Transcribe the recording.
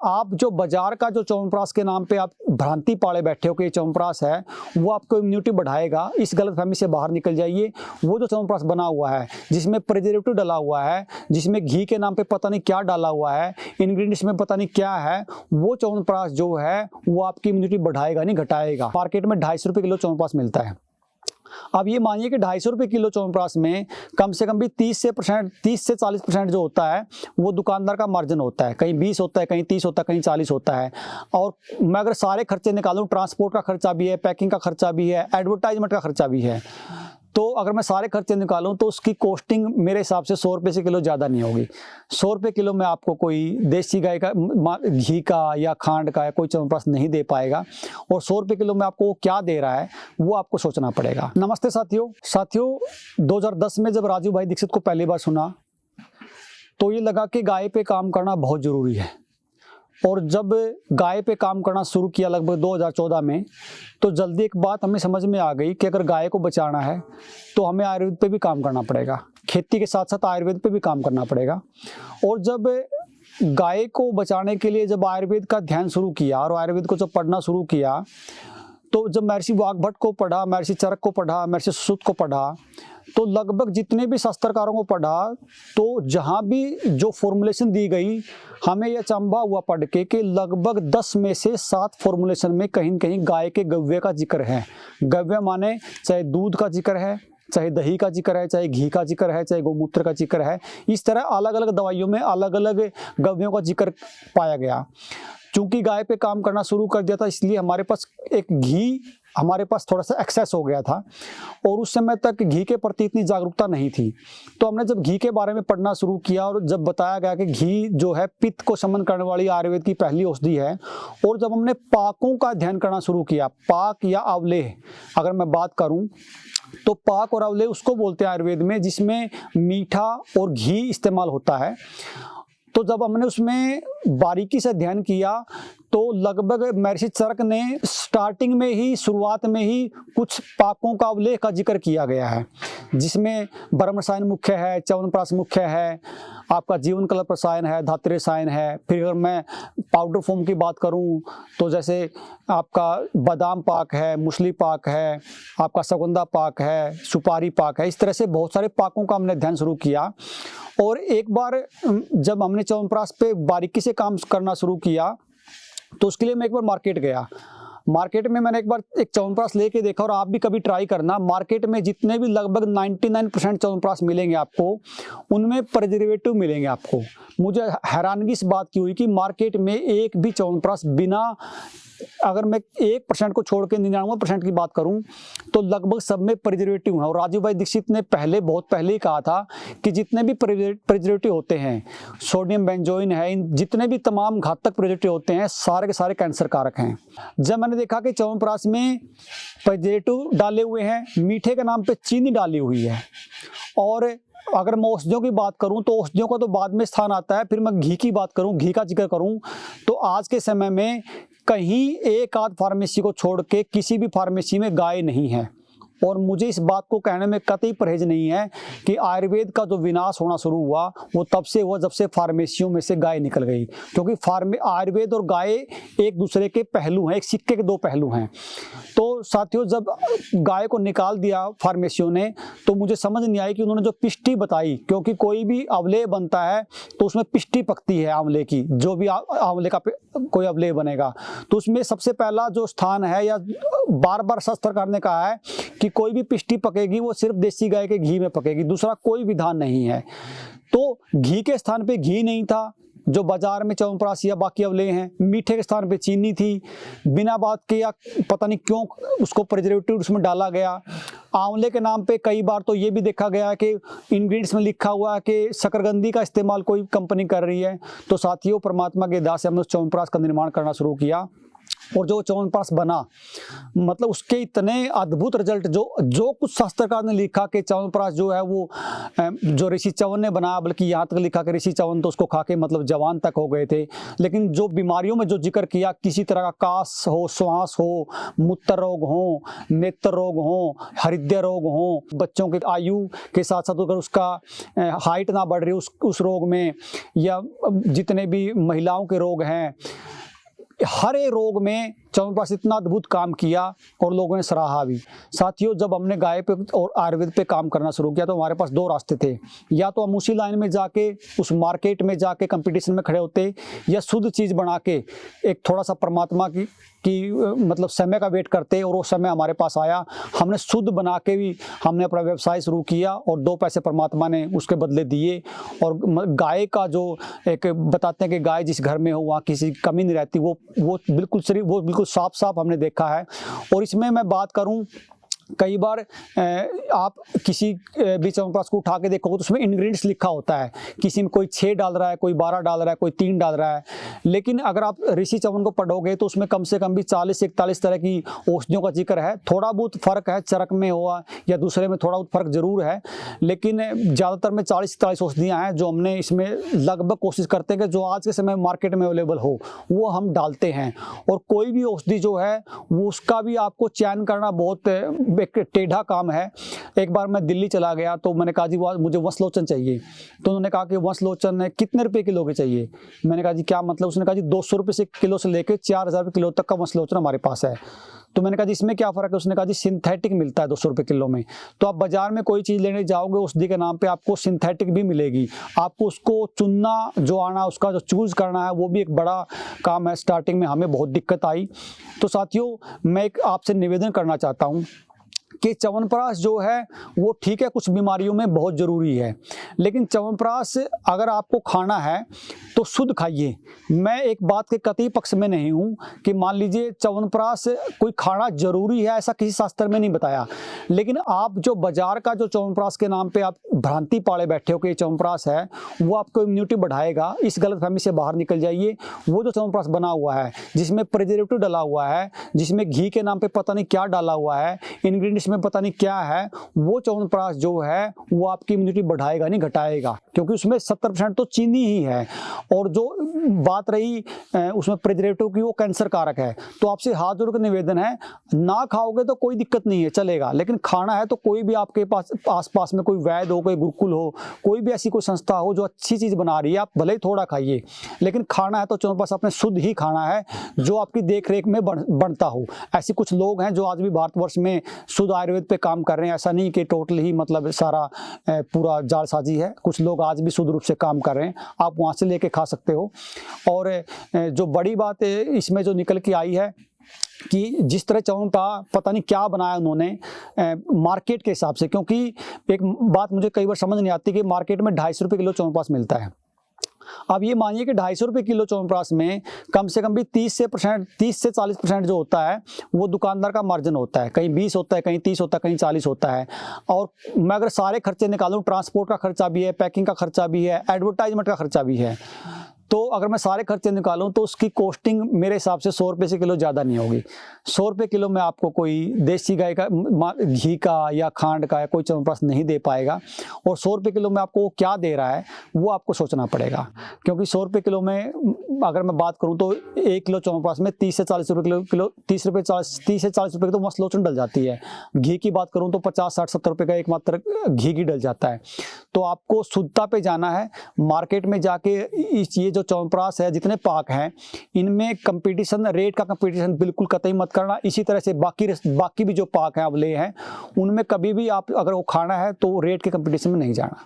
आप जो बाजार का जो च्यवनप्राश के नाम पे आप भ्रांति पाले बैठे हो कि ये च्यवनप्राश है, वो आपको इम्यूनिटी बढ़ाएगा, इस गलतफहमी से बाहर निकल जाइए। वो जो च्यवनप्राश बना हुआ है, जिसमें प्रिजर्वेटिव डाला हुआ है, जिसमें घी के नाम पे पता नहीं क्या डाला हुआ है, इंग्रेडिएंट्स में पता नहीं क्या है, वो च्यवनप्राश जो है वो आपकी इम्यूनिटी बढ़ाएगा नहीं घटाएगा। मार्केट में 250 रुपये किलो च्यवनप्राश मिलता है। अब ये मानिए कि 250 रुपये किलो च्यवनप्राश में कम से कम भी 30 से 40% जो होता है वो दुकानदार का मार्जिन होता है। कहीं 20 होता है, कहीं 30 होता है, कहीं 40 होता है। और मैं अगर सारे खर्चे निकालूं, ट्रांसपोर्ट का खर्चा भी है, पैकिंग का खर्चा भी है, एडवर्टाइजमेंट का खर्चा भी है, तो अगर मैं सारे खर्चे निकालूं तो उसकी कॉस्टिंग मेरे हिसाब से 100 रुपये से किलो ज़्यादा नहीं होगी। 100 रुपये किलो में आपको कोई देसी गाय का घी का या खांड का या कोई च्यवनप्राश नहीं दे पाएगा। और 100 रुपये किलो में आपको वो क्या दे रहा है वो आपको सोचना पड़ेगा। नमस्ते साथियों 2010 में जब राजू भाई दीक्षित को पहली बार सुना तो ये लगा कि गाय पे काम करना बहुत ज़रूरी है। और जब गाय पे काम करना शुरू किया लगभग 2014 में, तो जल्दी एक बात हमें समझ में आ गई कि अगर गाय को बचाना है तो हमें आयुर्वेद पे भी काम करना पड़ेगा, खेती के साथ साथ आयुर्वेद पे भी काम करना पड़ेगा। और जब गाय को बचाने के लिए जब आयुर्वेद का ध्यान शुरू किया और आयुर्वेद को जब पढ़ना शुरू किया, तो जब महर्षि वाग्भट को पढ़ा, महर्षि चरक को पढ़ा, महर्षि सुश्रुत को पढ़ा, तो लगभग जितने भी शास्त्रकारों को पढ़ा, तो जहाँ भी जो फॉर्मुलेशन दी गई, हमें यह अचंभा हुआ पढ़ के कि लगभग 10 में से 7 फॉर्मुलेशन में कहीं न कहीं गाय के गव्य का जिक्र है। गव्य माने चाहे दूध का जिक्र है, चाहे दही का जिक्र है, चाहे घी का जिक्र है, चाहे गौमूत्र का जिक्र है। इस तरह अलग अलग दवाइयों में अलग अलग गव्यों का जिक्र पाया गया। चूंकि गाय पे काम करना शुरू कर दिया था, इसलिए हमारे पास एक घी हमारे पास थोड़ा सा एक्सेस हो गया था और उस समय तक घी के प्रति इतनी जागरूकता नहीं थी। तो हमने जब घी के बारे में पढ़ना शुरू किया और जब बताया गया कि घी जो है पित्त को शमन करने वाली आयुर्वेद की पहली औषधि है, और जब हमने पाकों का अध्ययन करना शुरू किया, पाक या अवलेह अगर मैं बात करूं तो पाक और अवलेह उसको बोलते हैं आयुर्वेद में जिसमें मीठा और घी इस्तेमाल होता है। तो जब हमने उसमें बारीकी से अध्ययन किया तो लगभग महर्षि चरक ने स्टार्टिंग में ही, शुरुआत में ही कुछ पाकों का अवलेह का जिक्र किया गया है, जिसमें ब्रह्म रसायन मुख्य है, च्यवनप्राश मुख्य है, आपका जीवन कल्प रसायन है, धातु रसायन है। फिर अगर मैं पाउडर फॉर्म की बात करूं तो जैसे आपका बादाम पाक है, मूसली पाक है, आपका सगुंदा पाक है, सुपारी पाक है। इस तरह से बहुत सारे पाकों का हमने अध्ययन शुरू किया। और एक बार जब हमने च्यवनप्राश पे बारीकी से काम करना शुरू किया तो उसके लिए मैं एक बार मार्केट गया। मार्केट में मैंने एक बार एक च्यवनप्राश लेके देखा, और आप भी कभी ट्राई करना। मार्केट में जितने भी लगभग 99% च्यवनप्राश मिलेंगे आपको, उनमें प्रिजर्वेटिव मिलेंगे आपको। मुझे हैरानगी इस बात की हुई कि मार्केट में एक भी च्यवनप्राश बिना, अगर मैं 1% को छोड़ के 99% की बात करूं तो लगभग सब में प्रिजर्वेटिव है। और राजू भाई दीक्षित ने बहुत पहले ही कहा था कि जितने भी प्रिजर्वेटिव होते हैं, सोडियम बेंजोइन है, इन जितने भी तमाम घातक प्रिजर्वेटिव होते हैं, सारे के सारे कैंसर कारक हैं। जब मैंने देखा कि च्यवनप्राश में प्रिजर्वेटिव डाले हुए हैं, मीठे के नाम पे चीनी डाली हुई है, और अगर मैं औषधियों की बात करूं तो औषधियों का तो बाद में स्थान आता है। फिर मैं घी की बात करूं, घी का जिक्र करूं, तो आज के समय में कहीं एक आध फार्मेसी को छोड़ के किसी भी फार्मेसी में गाय नहीं है। और मुझे इस बात को कहने में कतई परहेज नहीं है कि आयुर्वेद का जो विनाश होना शुरू हुआ वो तब से हुआ जब से फार्मेसियों में से गाय निकल गई। क्योंकि आयुर्वेद और गाय एक दूसरे के पहलू हैं, एक सिक्के के 2 पहलू हैं। तो साथियों, जब गाय को निकाल दिया फार्मेसियों ने तो मुझे समझ नहीं आई कि उन्होंने जो पिष्टी बताई, क्योंकि कोई भी अवलेह बनता है तो उसमें पिष्टी पकती है आंवले की, जो भी आंवले का कोई अवलेह बनेगा तो उसमें सबसे पहला जो स्थान है, या बार बार शास्त्रकार ने कहा है कि कोई भी पिष्टी पकेगी वो सिर्फ देसी गाय के घी में पकेगी, दूसरा कोई विधान नहीं है। तो घी के स्थान पे घी नहीं था जो बाजार में च्यवनप्राश या बाकी अवलेह हैं, मीठे के स्थान पे चीनी थी, बिना बात के या पता नहीं क्यों उसको प्रिजर्वेटिव उसमें डाला गया। आंवले के नाम पे कई बार तो ये भी देखा गया कि इंग्रेडिएंट्स में लिखा हुआ है कि शकरकंदी का इस्तेमाल कोई कंपनी कर रही है। तो साथियों, परमात्मा के दास से हमने उस च्यवनप्राश का निर्माण करना शुरू किया और जो च्यवनप्राश बना, मतलब उसके इतने अद्भुत रिजल्ट, जो कुछ शास्त्रकार ने लिखा कि च्यवनप्राश जो है वो जो ऋषि च्यवन ने बनाया, बल्कि यहाँ तक लिखा कि ऋषि च्यवन तो उसको खा के मतलब जवान तक हो गए थे। लेकिन जो बीमारियों में जो जिक्र किया, किसी तरह का कास हो, श्वास हो, मूत्र रोग हो, नेत्र रोग हो, हृदय रोग हो, बच्चों की आयु के साथ साथ अगर उसका हाइट ना बढ़ रही उस रोग में, या जितने भी महिलाओं के रोग हैं, हर एक रोग में च्यवनप्राश इतना अद्भुत काम किया और लोगों ने सराहा भी। साथियों, जब हमने गाय पे और आयुर्वेद पे काम करना शुरू किया तो हमारे पास दो रास्ते थे, या तो हम उसी लाइन में जाके उस मार्केट में जाके कंपटीशन में खड़े होते, या शुद्ध चीज़ बना के एक थोड़ा सा परमात्मा की मतलब समय का वेट करते, और वो समय हमारे पास आया। हमने शुद्ध बना के भी हमने अपना व्यवसाय शुरू किया और 2 पैसे परमात्मा ने उसके बदले दिए। और गाय का जो एक बताते हैं कि गाय जिस घर में हो वहाँ किसी कमी नहीं रहती, वो बिल्कुल साफ हमने देखा है। और इसमें मैं बात करूं, कई बार आप किसी भी च्यवनप्राश को उठा के देखोगे तो उसमें इंग्रेडिएंट्स लिखा होता है, किसी में कोई 6 डाल रहा है, कोई 12 डाल रहा है, कोई 3 डाल रहा है। लेकिन अगर आप ऋषि च्यवन को पढ़ोगे तो उसमें कम से कम भी 40 से 41 तरह की औषधियों का जिक्र है। थोड़ा बहुत फर्क है, चरक में हुआ या दूसरे में थोड़ा बहुत फर्क जरूर है, लेकिन ज़्यादातर में 40 से 43 औषधियाँ हैं जो हमने इसमें लगभग कोशिश करते हैं कि जो आज के समय मार्केट में अवेलेबल हो वो हम डालते हैं। और कोई भी औषधि जो है वो उसका भी आपको चयन करना बहुत एक टेढ़ा काम है। एक बार मैं दिल्ली चला गया तो मैंने कहा जी मुझे वंशलोचन चाहिए, तो उन्होंने कहा कि वंशलोचन कितने रुपए किलो के चाहिए। मैंने कहा जी क्या मतलब, उसने कहा जी 200 रुपये से किलो से लेकर 4000 रुपये किलो तक का वंशलोचन हमारे पास है। तो मैंने कहा जी इसमें क्या फ़र्क है, उसने कहा जी सिंथेटिक मिलता है 200 रुपये किलो में। तो आप बाजार में कोई चीज़ लेने जाओगे औषधि के नाम पे आपको सिंथेटिक भी मिलेगी, आपको उसको चुनना जो आना, उसका जो चूज़ करना है वो भी एक बड़ा काम है। स्टार्टिंग में हमें बहुत दिक्कत आई। तो साथियों, मैं एक आपसे निवेदन करना चाहता हूँ कि च्यवनप्राश जो है वो ठीक है, कुछ बीमारियों में बहुत ज़रूरी है, लेकिन च्यवनप्राश अगर आपको खाना है तो शुद्ध खाइए। मैं एक बात के कतई पक्ष में नहीं हूँ कि मान लीजिए च्यवनप्राश कोई खाना जरूरी है, ऐसा किसी शास्त्र में नहीं बताया। लेकिन आप जो बाजार का जो च्यवनप्राश के नाम पे आप भ्रांति पाले बैठे हो कि च्यवनप्राश है वो आपको इम्यूनिटी बढ़ाएगा, इस गलतफहमी से बाहर निकल जाइए। वो जो च्यवनप्राश बना हुआ है जिसमें प्रिजर्वेटिव डाला हुआ है, जिसमें घी के नाम पे पता नहीं क्या डाला हुआ है, इंग्रेडिएंट्स में पता नहीं क्या है, वो च्यवनप्राश जो है वो आपकी इम्यूनिटी बढ़ाएगा नहीं घटाएगा, क्योंकि उसमें 70% तो चीनी ही है। और जो बात रही उसमें प्रिजर्वेटिव की, वो कैंसर कारक है। तो आपसे हाथ जोड़ कर निवेदन है, ना खाओगे तो कोई दिक्कत नहीं है, चलेगा, लेकिन खाना है तो कोई भी आपके पास आसपास में कोई वैद्य हो, कोई गुरुकुल हो, कोई भी ऐसी कोई संस्था हो जो अच्छी चीज़ बना रही है, आप भले ही थोड़ा खाइए, लेकिन खाना है तो च्यवनप्राश अपने शुद्ध ही खाना है जो आपकी देख रेख में बनता हो। ऐसे कुछ लोग हैं जो आज भी भारतवर्ष में शुद्ध आयुर्वेद पे काम कर रहे हैं, ऐसा नहीं कि टोटल ही मतलब सारा पूरा जालसाजी है। कुछ लोग आज भी शुद्ध रूप से काम कर रहे हैं, आप वहाँ से लेके खा सकते हो। और जो बड़ी बात इसमें जो निकल के आई है कि जिस तरह च्यवनप्राश पता नहीं क्या बनाया उन्होंने मार्केट के हिसाब से, क्योंकि एक बात मुझे कई बार समझ नहीं आती कि मार्केट में 250 रुपये किलो च्यवनप्राश मिलता है। अब ये मानिए कि 250 रुपये किलो च्यवनप्राश में कम से कम भी 30 से 40% जो होता है वो दुकानदार का मार्जिन होता है, कहीं 20 होता है, कहीं 30 होता है, कहीं 40 होता है। और मैं अगर सारे खर्चे निकालूं, ट्रांसपोर्ट का खर्चा भी है, पैकिंग का खर्चा भी है, एडवर्टाइजमेंट का खर्चा भी है, तो अगर मैं सारे खर्चे निकालूं तो उसकी कॉस्टिंग मेरे हिसाब से 100 रुपये से किलो ज़्यादा नहीं होगी। 100 रुपये किलो में आपको कोई देसी गाय का घी का या खांड का कोई च्यवनप्राश नहीं दे पाएगा। और 100 रुपये किलो में आपको क्या दे रहा है वो आपको सोचना पड़ेगा, क्योंकि 100 रुपये किलो में अगर मैं बात करूं तो 1 किलो च्यवनप्राश में 30 से 40 रुपये किलो 30 से 40 रुपये की तो वंशलोचन डल जाती है। घी की बात करूँ तो 50, 60, 70 रुपये का एक मात्र घी की डल जाता है। तो आपको शुद्धता पे जाना है, मार्केट में जाके ये जो च्यवनप्राश है जितने पाक हैं इनमें कंपटीशन, रेट का कंपटीशन बिल्कुल कतई मत करना। इसी तरह से बाकी भी जो पाक हैं अवले हैं उनमें कभी भी आप अगर वो खाना है तो रेट के कंपटीशन में नहीं जाना।